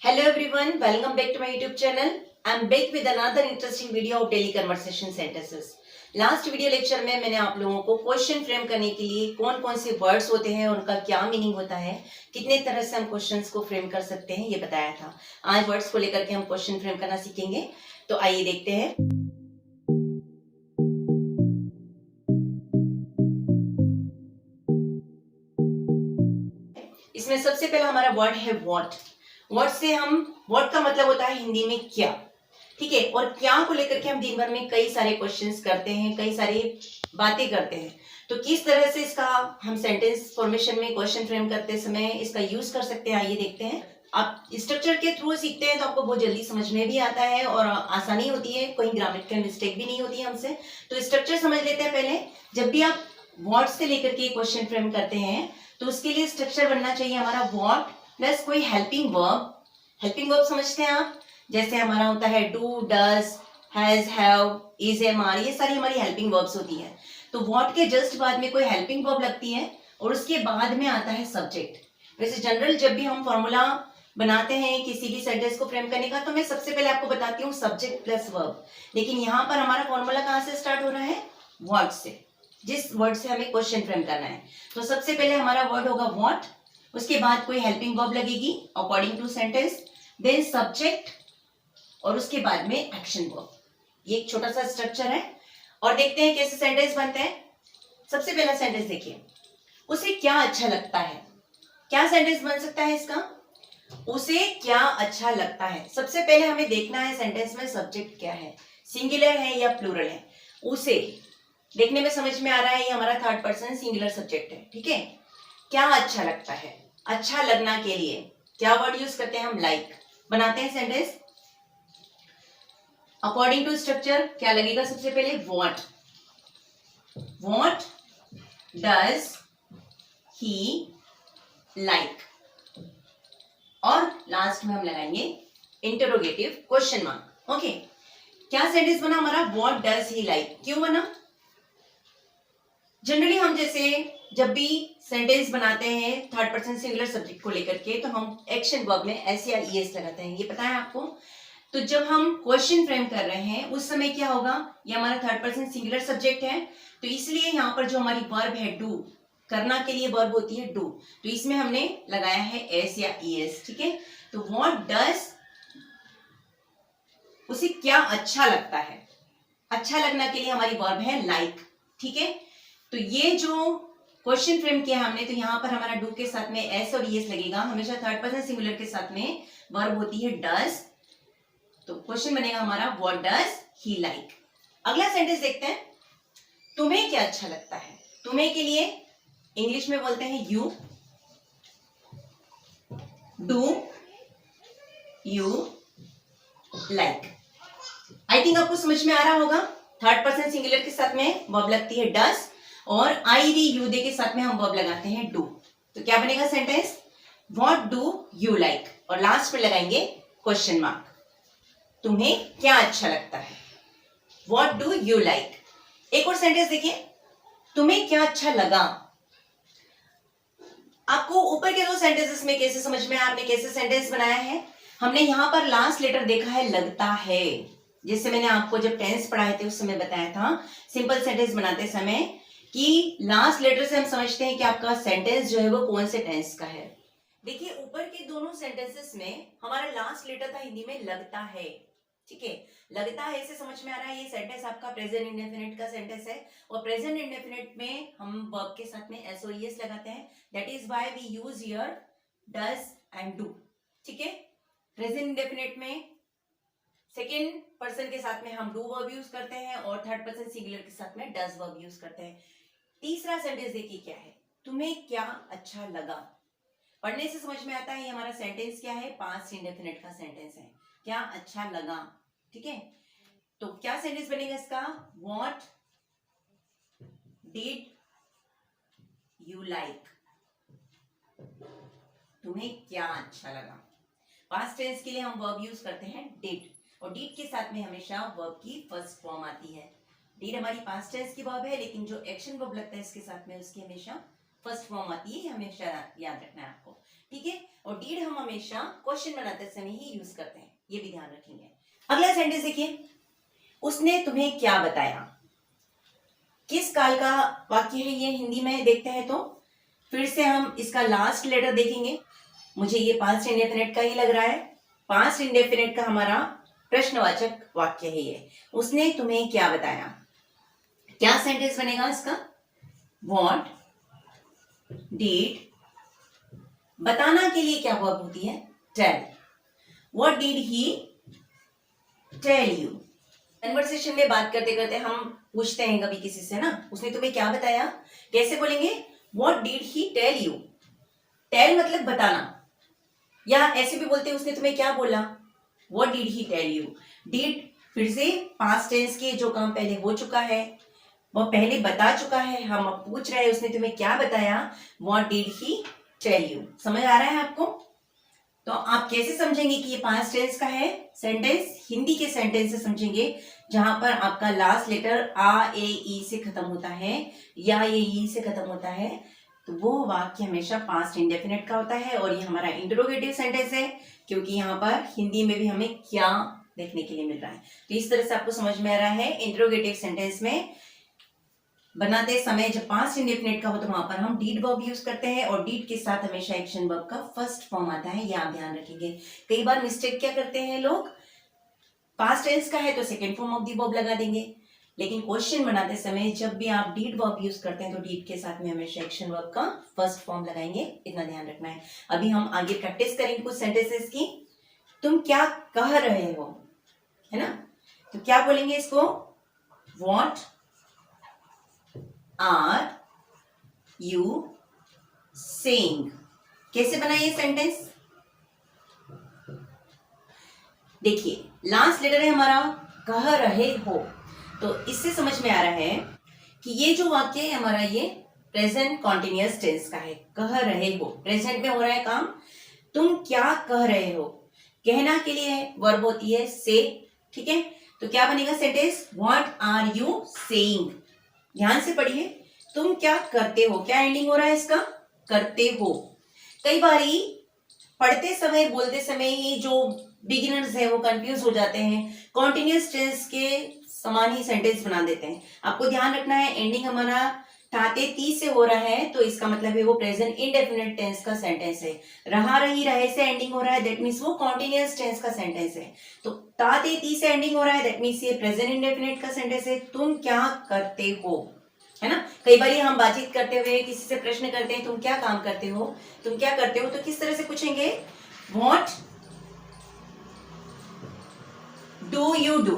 Hello everyone, welcome back to my YouTube channel. I'm back with another interesting video of daily conversation sentences. Last video lecture में मैंने आप लोगों को question frame करने के लिए कौन कौन से वर्ड्स होते हैं, उनका क्या मीनिंग होता है, कितने तरह से हम क्वेश्चंस को फ्रेम कर सकते हैं, ये बताया था। आज वर्ड्स को लेकर के हम क्वेश्चन फ्रेम करना सीखेंगे, तो आइए देखते हैं। इसमें सबसे पहला हमारा वर्ड है व्हाट। व्हाट से हम व्हाट का मतलब होता है हिंदी में क्या, ठीक है। और क्या को लेकर के हम दिन भर में कई सारे क्वेश्चंस करते हैं, कई सारी बातें करते हैं। तो किस तरह से इसका हम सेंटेंस फॉर्मेशन में क्वेश्चन फ्रेम करते समय इसका यूज कर सकते हैं, आइए देखते हैं। आप स्ट्रक्चर के थ्रू सीखते हैं तो आपको बहुत जल्दी समझ में भी आता है और आसानी होती है, कोई ग्रामेटिकल मिस्टेक भी नहीं होती है हमसे। तो स्ट्रक्चर समझ लेते हैं पहले। जब भी आप व्हाट से लेकर के क्वेश्चन फ्रेम करते हैं तो उसके लिए स्ट्रक्चर बनना चाहिए हमारा व्हाट प्लस कोई हेल्पिंग वर्ब। हेल्पिंग वर्ब समझते हैं आप, जैसे हमारा होता है do, does, has, have, is, am, are, ये सारी हमारी हेल्पिंग वर्ब्स होती है। तो व्हाट के जस्ट बाद में कोई हेल्पिंग वर्ब लगती है और उसके बाद में आता है सब्जेक्ट। वैसे जनरल जब भी हम फॉर्मूला बनाते हैं किसी भी सेंटेंस को फ्रेम करने का, तो मैं सबसे पहले आपको बताती हूँ सब्जेक्ट प्लस वर्ब। लेकिन यहाँ पर हमारा फॉर्मूला कहाँ से स्टार्ट हो रहा है? व्हाट से, जिस वर्ड से हमें क्वेश्चन फ्रेम करना है। तो सबसे पहले हमारा वर्ड होगा व्हाट, उसके बाद कोई हेल्पिंग वर्ब लगेगी according to sentence, then subject और उसके बाद में एक्शन वर्ब। ये एक छोटा सा स्ट्रक्चर है और देखते हैं कैसे सेंटेंस बनते हैं। सबसे पहला सेंटेंस देखिए, उसे क्या अच्छा लगता है। क्या सेंटेंस बन सकता है इसका? उसे क्या अच्छा लगता है। सबसे पहले हमें देखना है सेंटेंस में सब्जेक्ट क्या है, सिंगुलर है या प्लूरल है। उसे देखने में समझ में आ रहा है ये हमारा थर्ड पर्सन सिंगुलर सब्जेक्ट है, ठीक है। क्या अच्छा लगता है, अच्छा लगना के लिए क्या वर्ड यूज करते हैं हम? लाइक। बनाते हैं सेंटेंस अकॉर्डिंग टू स्ट्रक्चर। क्या लगेगा सबसे पहले? What. What does he like, और लास्ट में हम लगाएंगे इंटरोगेटिव क्वेश्चन मार्क। ओके, क्या सेंटेंस बना हमारा? What does he like. क्यों बना? जनरली हम जैसे जब भी सेंटेंस बनाते हैं थर्ड पर्सन सिंगुलर सब्जेक्ट को लेकर के, तो हम एक्शन वर्ब में एस या ईएस लगाते हैं, ये पता है आपको। तो जब हम क्वेश्चन फ्रेम कर रहे हैं उस समय क्या होगा? ये हमारा थर्ड पर्सन सिंगुलर सब्जेक्ट है, तो इसलिए यहाँ पर जो हमारी वर्ब है डू, करना के लिए वर्ब होती है डू, तो इसमें हमने लगाया है एस या ईएस, ठीक है। तो व्हाट डज, उसे क्या अच्छा लगता है। अच्छा लगना के लिए हमारी वर्ब है लाइक, ठीक है। तो ये जो क्वेश्चन फ्रेम किया हमने, तो यहाँ पर हमारा डू के साथ में एस और ईएस लगेगा। हमेशा थर्ड पर्सन सिंगुलर के साथ में वर्ब होती है डज, तो क्वेश्चन बनेगा हमारा व्हाट डज ही लाइक। अगला सेंटेंस देखते हैं, तुम्हें क्या अच्छा लगता है। तुम्हें के लिए इंग्लिश में बोलते हैं you. Do you like. I think आपको समझ में आ रहा होगा। थर्ड पर्सन सिंगुलर के साथ में वर्ब लगती है डज और आई डी यू दे के साथ में हम वर्ब लगाते हैं डू। तो क्या बनेगा sentence? What do you like, और लास्ट में लगाएंगे क्वेश्चन मार्क। तुम्हें क्या अच्छा लगता है, व्हाट डू यू लाइक। एक और सेंटेंस देखिए, तुम्हें क्या अच्छा लगा। आपको ऊपर के दो सेंटेंसेस में कैसे समझ में आया, आपने कैसे सेंटेंस बनाया है? हमने यहां पर लास्ट लेटर देखा है लगता है, जैसे मैंने आपको जब टेंस पढ़ाए थे उस समय बताया था सिंपल सेंटेंस बनाते समय कि लास्ट लेटर से हम समझते हैं कि आपका सेंटेंस जो है वो कौन से टेंस का है। देखिए ऊपर के दोनों सेंटेंसेस में हमारा लास्ट लेटर था हिंदी में लगता है, ठीक है। लगता है से समझ में आ रहा है ये सेंटेंस आपका प्रेजेंट इंडेफिनिट का सेंटेंस है, और प्रेजेंट इंडेफिनिट में हम वर्ब के साथ में एस ओ एस लगाते हैं। That is why we use here does and do, ठीक है। प्रेजेंट इंडेफिनिट में सेकेंड पर्सन के साथ में हम डू वर्ब यूज करते हैं और थर्ड पर्सन सिंगुलर के साथ में डज वर्ब यूज करते हैं। तीसरा सेंटेंस देखिए क्या है, तुम्हें क्या अच्छा लगा। पढ़ने से समझ में आता है ये हमारा सेंटेंस क्या है, पास्ट इंडेफिनिट का सेंटेंस है, क्या अच्छा लगा, ठीक है। तो क्या सेंटेंस बनेगा इसका? व्हाट डिड यू लाइक, तुम्हें क्या अच्छा लगा। पास्ट टेंस के लिए हम वर्ब यूज करते हैं डिड, और डिड के साथ में हमेशा वर्ब की फर्स्ट फॉर्म आती है। डिड हमारी पास्ट टेंस की वर्ब है, लेकिन जो एक्शन वर्ब लगता है इसके साथ में उसकी हमेशा फर्स्ट फॉर्म आती है, हमेशा याद रखना है आपको, ठीक है। और डीड हम हमेशा क्वेश्चन बनाते समय ही यूज करते हैं, ये भी ध्यान रखेंगे। अगला सेंटेंस देखिए, उसने तुम्हें क्या बताया। किस काल का वाक्य है ये हिंदी में देखते हैं तो फिर से हम इसका लास्ट लेटर देखेंगे। मुझे ये पास्ट इंडेफिनिट का ही लग रहा है, पास्ट इंडेफिनिट का हमारा प्रश्नवाचक वाक्य है ये। उसने तुम्हें क्या बताया, क्या सेंटेंस बनेगा इसका? व्हाट डिड, बताना के लिए क्या वर्ब होती है? Tell. What did he tell you. Conversation में बात करते करते हम पूछते हैं कभी किसी से ना, उसने तुम्हें क्या बताया, कैसे बोलेंगे? What did he tell you. Tell मतलब बताना, या ऐसे भी बोलते हैं उसने तुम्हें क्या बोला, what did he tell you. Did फिर से पास्ट टेंस के जो काम पहले हो चुका है वो पहले बता चुका है, हम अब पूछ रहे हैं उसने तुम्हें क्या बताया, what did he tell you. समझ आ रहा है आपको? तो आप कैसे समझेंगे कि ये पास्ट टेंस का है सेंटेंस? हिंदी के सेंटेंस से समझेंगे जहां पर आपका लास्ट लेटर आ ए ई से खत्म होता है या ये ई से खत्म होता है, तो वो वाक्य हमेशा पास्ट इंडेफिनिट का होता है। और ये हमारा इंटरोगेटिव सेंटेंस है, क्योंकि यहाँ पर हिंदी में भी हमें क्या देखने के लिए मिल रहा है। तो इस तरह से आपको समझ में आ रहा है, इंटरोगेटिव सेंटेंस में बनाते समय जब पास्ट इंडेफिनिट का हो तो वहां पर हम डीड वर्ब यूज करते हैं, और डीड के साथ हमेशा एक्शन वर्ब का फर्स्ट फॉर्म आता है, ये आप ध्यान रखेंगे। कई बार मिस्टेक क्या करते हैं लोग, पास्ट टेंस का है तो second form of the verb लगा देंगे, लेकिन क्वेश्चन बनाते समय जब भी आप डीड वर्ब यूज करते हैं तो डीड के साथ में हमेशा एक्शन वर्ब का फर्स्ट फॉर्म लगाएंगे, इतना ध्यान रखना है। अभी हम आगे प्रैक्टिस करेंगे कुछ सेंटेंसेस की। तुम क्या कह रहे हो, है ना, तो क्या बोलेंगे इसको? What are you saying. कैसे बनाइए ये सेंटेंस? देखिए लास्ट लेटर है हमारा कह रहे हो, तो इससे समझ में आ रहा है कि ये जो वाक्य है हमारा ये प्रेजेंट कॉन्टिन्यूअस टेंस का है। कह रहे हो, प्रेजेंट में हो रहा है काम। तुम क्या कह रहे हो, कहना के लिए वर्ब होती है से, ठीक है। तो क्या बनेगा sentence? What are you saying. ध्यान से पढ़िए, तुम क्या करते हो, क्या एंडिंग हो रहा है इसका? करते हो। कई बारी पढ़ते समय बोलते समय ही जो बिगिनर्स है वो कंफ्यूज हो जाते हैं, कॉन्टिन्यूअस टेंस के समान ही सेंटेंस बना देते हैं। आपको ध्यान रखना है एंडिंग हमारा ताते ती से हो रहा है तो इसका मतलब है वो प्रेजेंट इंडेफिनिट टेंस का सेंटेंस है। रहा रही रहे से एंडिंग हो रहा है, दैट मीन्स वो कॉन्टिन्यूअस टेंस का सेंटेंस है। तो ताते ती से एंडिंग हो रहा है, दैट मीन्स ये प्रेजेंट इंडेफिनिट का सेंटेंस है। तुम क्या करते हो, है ना। कई बार हम बातचीत करते हुए किसी से प्रश्न करते हैं, तुम क्या काम करते हो, तुम क्या करते हो, तो किस तरह से पूछेंगे? What do you do.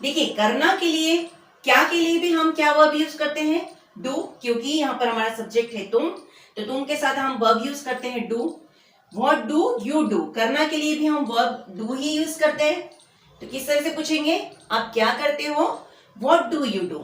देखिए करना के लिए, क्या के लिए भी हम क्या वर्ब यूज करते हैं? डू, क्योंकि यहां पर हमारा सब्जेक्ट है तुम, तो तुम के साथ हम वर्ब यूज करते हैं do. What do you do, करना के लिए भी हम वर्ब डू ही यूज करते हैं। तो किस तरह से पूछेंगे? आप क्या करते हो, व्हाट डू यू डू,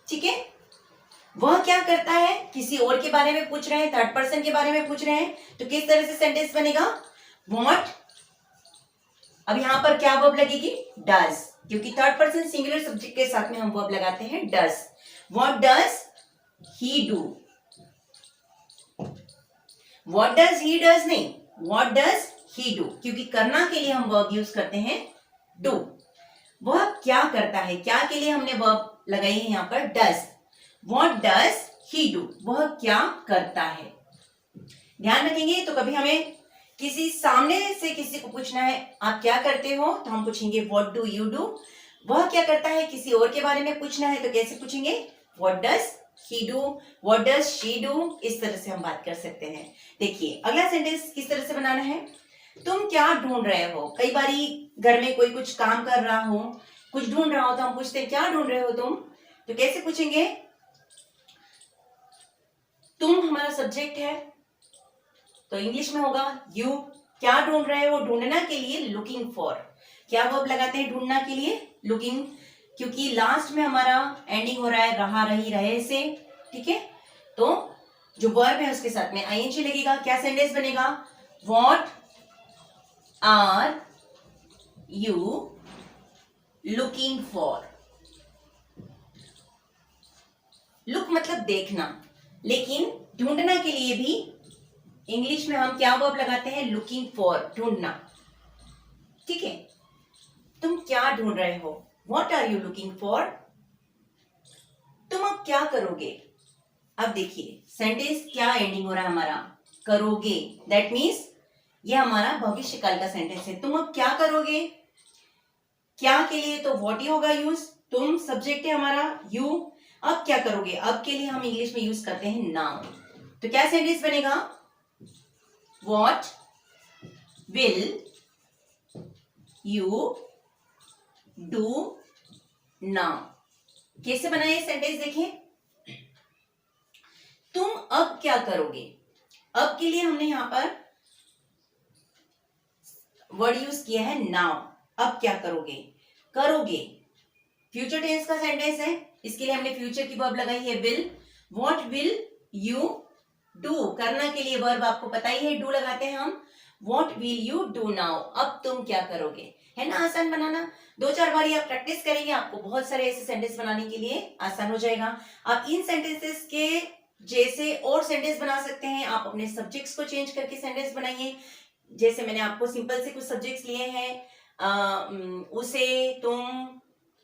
ठीक है। वह क्या करता है, किसी और के बारे में पूछ रहे हैं, थर्ड पर्सन के बारे में पूछ रहे हैं, तो किस तरह से सेंटेंस बनेगा? व्हाट, अब यहां पर क्या वर्ब लगेगी? डज, क्योंकि थर्ड पर्सन सिंगुलर सब्जेक्ट के साथ में हम वर्ब लगाते हैं does. What does he do, what does he does नहीं, व्हाट डज ही डू, क्योंकि करना के लिए हम वर्ब यूज करते हैं डू। वह क्या करता है, क्या के लिए हमने वर्ब लगाई है यहां पर does. What does he do, वह क्या करता है। ध्यान रखेंगे, तो कभी हमें किसी सामने से किसी को पूछना है आप क्या करते हो, तो हम पूछेंगे व्हाट डू यू डू। वह क्या करता है किसी और के बारे में पूछना है तो कैसे पूछेंगे? What does he do, what does she do. इस तरह से हम बात कर सकते हैं। देखिए अगला सेंटेंस किस तरह से बनाना है? तुम क्या ढूंढ रहे हो। कई बारी घर में कोई कुछ काम कर रहा हो, कुछ ढूंढ रहा हो, तो हम पूछते हैं क्या ढूंढ रहे हो तुम, तो कैसे पूछेंगे? तुम हमारा सब्जेक्ट है तो इंग्लिश में होगा यू। क्या ढूंढ रहे हो, ढूंढना के लिए लुकिंग फॉर। क्या वर्ब लगाते हैं ढूंढना के लिए? लुकिंग, क्योंकि लास्ट में हमारा एंडिंग हो रहा है रहा रही रहे से, ठीक है। तो जो वर्ब है उसके साथ में आईएनजी लगेगा। क्या सेंटेंस बनेगा? What are you looking for. Look मतलब देखना, लेकिन ढूंढना के लिए भी इंग्लिश में हम क्या वर्ब लगाते हैं, लुकिंग फॉर, ढूंढना। ठीक है, तुम क्या ढूंढ रहे हो, what are you looking for. तुम अब क्या करोगे। अब देखिए सेंटेंस क्या एंडिंग हो रहा है हमारा, करोगे। दैट मीन्स ये हमारा भविष्य काल का सेंटेंस है। तुम अब क्या करोगे, क्या के लिए तो व्हाट ही होगा यूज, तुम सब्जेक्ट है हमारा, यू। अब क्या करोगे, अब के लिए हम इंग्लिश में यूज करते हैं नाउ। तो क्या सेंटेंस बनेगा, what will you do now. कैसे बना ये सेंटेंस देखिए, तुम अब क्या करोगे। अब के लिए हमने यहां पर वर्ड यूज किया है नाउ। अब क्या करोगे, करोगे फ्यूचर टेंस का सेंटेंस है, इसके लिए हमने फ्यूचर की वर्ब लगाई है will. What will you do, करना के लिए वर्ब आपको पता ही है, डू लगाते हैं हम। What will you do now, अब तुम क्या करोगे। है ना आसान बनाना, 2-4 बार आप प्रैक्टिस करेंगे, आपको बहुत सारे ऐसे सेंटेंस बनाने के लिए आसान हो जाएगा। आप इन सेंटेंसेस के जैसे और सेंटेंस बना सकते हैं, आप अपने सब्जेक्ट्स को चेंज करके सेंटेंस बनाइए। जैसे मैंने आपको सिंपल से कुछ सब्जेक्ट्स लिए हैं, उसे, तुम,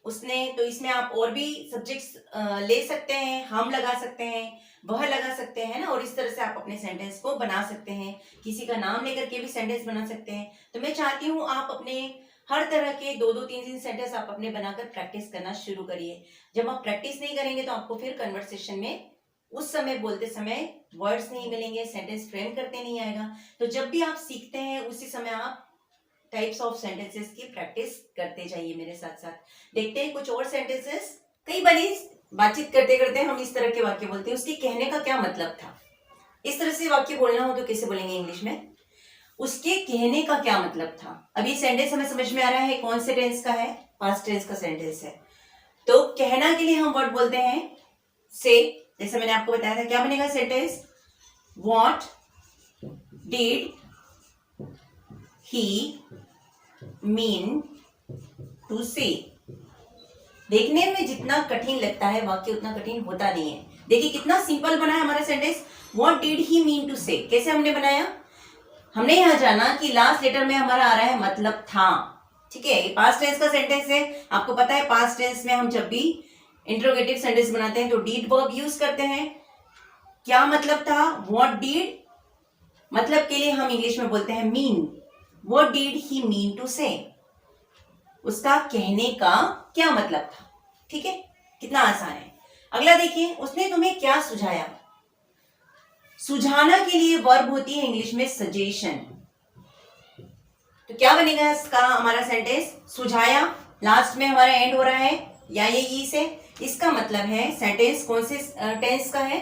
उसने, तो इसमें आप और भी सब्जेक्ट्स ले सकते हैं, हम लगा सकते हैं, वह लगा सकते हैं ना, और इस तरह से आप अपने सेंटेंस को बना सकते हैं। किसी का नाम लेकर के भी सेंटेंस बना सकते हैं। तो मैं चाहती हूँ आप अपने हर तरह के 2-2, 3-3 सेंटेंस आप अपने बनाकर प्रैक्टिस करना शुरू करिए। जब आप प्रैक्टिस नहीं करेंगे तो आपको फिर कन्वर्सेशन में उस समय बोलते समय वर्ड्स नहीं मिलेंगे, सेंटेंस फ्रेम करते नहीं आएगा। तो जब भी आप सीखते हैं उसी समय आप टाइप्स ऑफ सेंटेंसेस की प्रैक्टिस करते जाइए मेरे साथ साथ। देखते हैं कुछ और सेंटेंसेस। कई बार बातचीत करते करते हम इस तरह के वाक्य बोलते हैं, उसके कहने का क्या मतलब था। इस तरह से वाक्य बोलना हो तो कैसे बोलेंगे इंग्लिश में, उसके कहने का क्या मतलब था। अभी सेंटेंस हमें समझ में आ रहा है कौन से टेंस का है, पास्ट टेंस का सेंटेंस है। तो कहना के लिए हम वर्ड बोलते हैं से। जैसे मैंने आपको बताया था, क्या बनेगा sentence, what did he mean to say. देखने में जितना कठिन लगता है वाक्य उतना कठिन होता नहीं है। देखिए कितना सिंपल बना है हमारा sentence, what did he mean to say. कैसे हमने बनाया, हमने यहां जाना कि लास्ट लेटर में हमारा आ रहा है मतलब था। ठीक है, ये पास्ट टेंस का सेंटेंस है। आपको पता है पास्ट टेंस में हम जब भी इंट्रोगेटिव सेंटेंस बनाते हैं तो डीड वर्ब यूज करते हैं। क्या मतलब था, व्हाट डिड, मतलब के लिए हम इंग्लिश में बोलते हैं mean. What did he mean to say, उसका कहने का क्या मतलब था। ठीक है, कितना आसान है। अगला देखिए, उसने तुम्हें क्या सुझाया। सुझाना के लिए वर्ब होती है इंग्लिश में सजेशन। तो क्या बनेगा इसका हमारा सेंटेंस, सुझाया, लास्ट में हमारा एंड हो रहा है या ये ई से। इसका मतलब है सेंटेंस कौन से टेंस का है,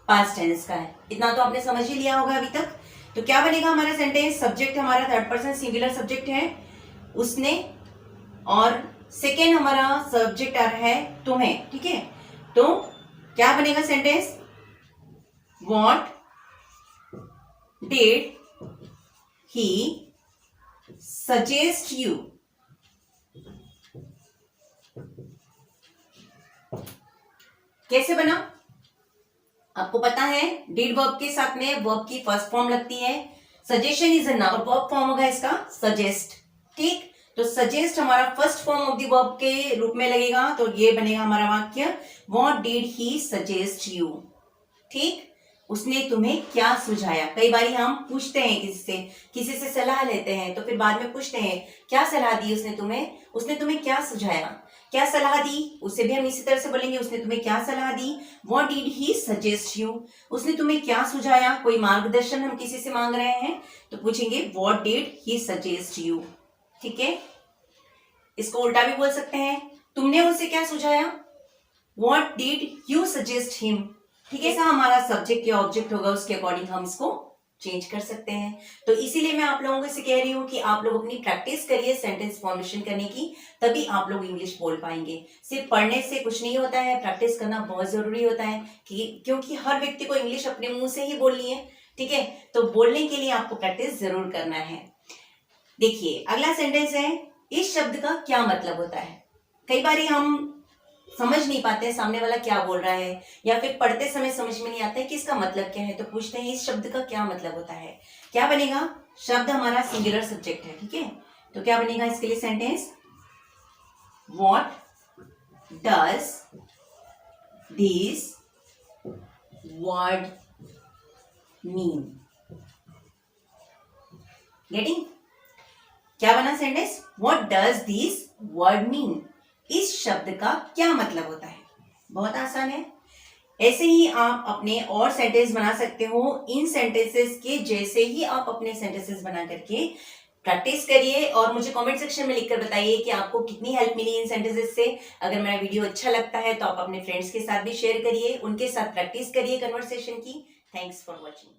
पास्ट टेंस का है। इतना तो आपने समझ ही लिया होगा अभी तक। तो क्या बनेगा हमारा सेंटेंस, सब्जेक्ट हमारा थर्ड पर्सन सिंगुलर सब्जेक्ट है उसने, और सेकेंड हमारा सब्जेक्ट आ रहा है तुम्हें। ठीक है, तो क्या बनेगा sentence, what did he suggest you. कैसे बना, आपको पता है डिड वर्ब के साथ में वर्ब की फर्स्ट फॉर्म लगती है। Suggestion is a noun, verb form होगा इसका सजेस्ट। ठीक, तो सजेस्ट हमारा first form of the verb के रूप में लगेगा। तो ये बनेगा हमारा वाक्य, what did he suggest you. ठीक, उसने तुम्हें क्या सुझाया। कई बार हम पूछते हैं किसी से सलाह लेते हैं, तो फिर बाद में पूछते हैं क्या सलाह दी उसने तुम्हें क्या सुझाया, क्या सलाह दी, उसे भी हम इसी तरह से बोलेंगे, उसने तुम्हें क्या सलाह दी। What did he suggest you, उसने तुम्हें क्या सुझाया। कोई मार्गदर्शन हम किसी से मांग रहे हैं तो पूछेंगे what did he suggest you. ठीक है, इसको उल्टा भी बोल सकते हैं, तुमने उसे क्या सुझाया, what did you suggest him. ठीक है, ऐसा हमारा सब्जेक्ट या ऑब्जेक्ट होगा, उसके अकॉर्डिंग हम इसको चेंज कर सकते हैं। तो इसीलिए मैं आप लोगों से कह रही हूँ कि आप लोग अपनी प्रैक्टिस करिए सेंटेंस फॉर्मेशन करने की, तभी आप लोग इंग्लिश बोल पाएंगे। सिर्फ पढ़ने से कुछ नहीं होता है, प्रैक्टिस करना बहुत जरूरी होता है क्योंकि हर व्यक्ति को इंग्लिश अपने मुंह से ही बोलनी है। ठीक है, तो बोलने के लिए आपको प्रैक्टिस जरूर करना है। देखिए अगला सेंटेंस है, इस शब्द का क्या मतलब होता है। कई बार हम समझ नहीं पाते हैं सामने वाला क्या बोल रहा है, या फिर पढ़ते समय समझ में नहीं आता है कि इसका मतलब क्या है, तो पूछते हैं इस शब्द का क्या मतलब होता है। क्या बनेगा? शब्द हमारा सिंगुलर सब्जेक्ट है, ठीक है, तो क्या बनेगा इसके लिए sentence? What does this word mean? Getting? क्या बना sentence? What does this word mean? इस शब्द का क्या मतलब होता है। बहुत आसान है। ऐसे ही आप अपने और सेंटेंस बना सकते हो। इन सेंटेंसेस के जैसे ही आप अपने सेंटेंसेस बना करके प्रैक्टिस करिए और मुझे कमेंट सेक्शन में लिखकर बताइए कि आपको कितनी हेल्प मिली इन सेंटेंसेस से। अगर मेरा वीडियो अच्छा लगता है तो आप अपने फ्रेंड्स के साथ भी शेयर करिए, उनके साथ प्रैक्टिस करिए कन्वर्सेशन की। Thanks for watching.